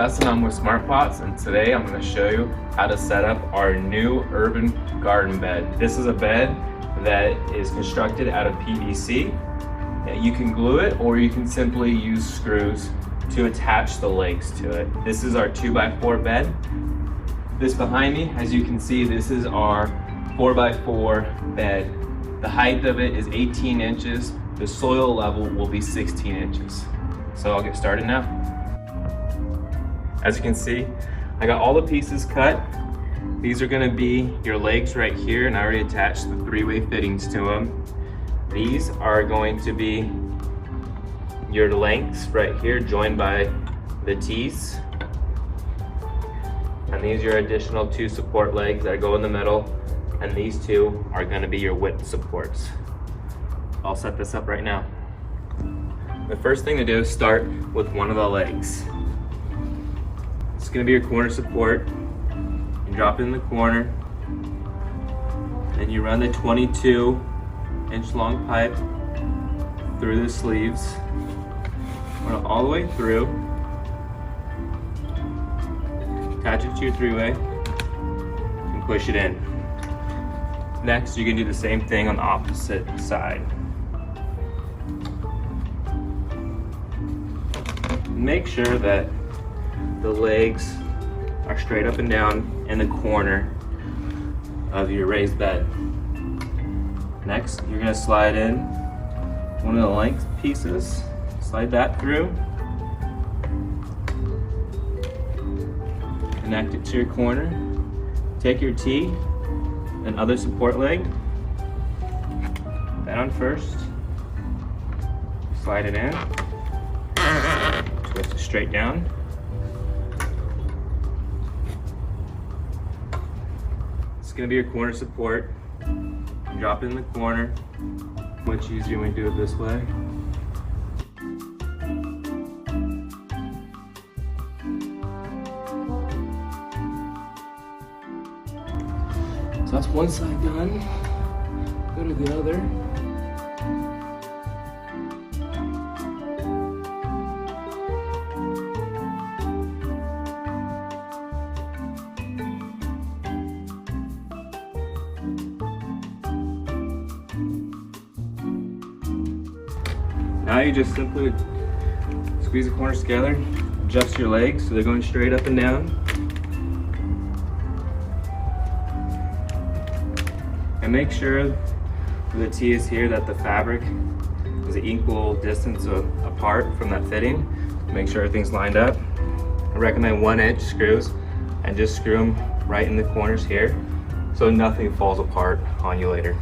Dustin, I'm with Smart Pots, and today I'm going to show you how to set up our new urban garden bed. This is a bed that is constructed out of PVC. You can glue it or you can simply use screws to attach the legs to it. This is our 2x4 bed. This behind me, as you can see, this is our 4x4 bed. The height of it is 18 inches. The soil level will be 16 inches. So I'll get started now. As you can see, I got all the pieces cut. These are gonna be your legs right here, and I already attached the 3-way fittings to them. These are going to be your lengths right here, joined by the T's. And these are your additional 2 support legs that go in the middle, and these 2 are gonna be your width supports. I'll set this up right now. The first thing to do is start with one of the legs. It's gonna be your corner support. You drop it in the corner, and you run the 22-inch long pipe through the sleeves. Run it all the way through. Attach it to your 3-way and push it in. Next, you can do the same thing on the opposite side. Make sure that the legs are straight up and down in the corner of your raised bed. Next, you're gonna slide in one of the length pieces, slide that through, connect it to your corner, take your T and other support leg, that on first, slide it in, twist it straight down. It's gonna be your corner support. Drop it in the corner. Much easier when you do it this way. So that's one side done. Go to the other. Now you just simply squeeze the corners together, adjust your legs so they're going straight up and down. And make sure the T is here that the fabric is an equal distance apart from that fitting. Make sure everything's lined up. I recommend 1-inch screws and just screw them right in the corners here so nothing falls apart on you later.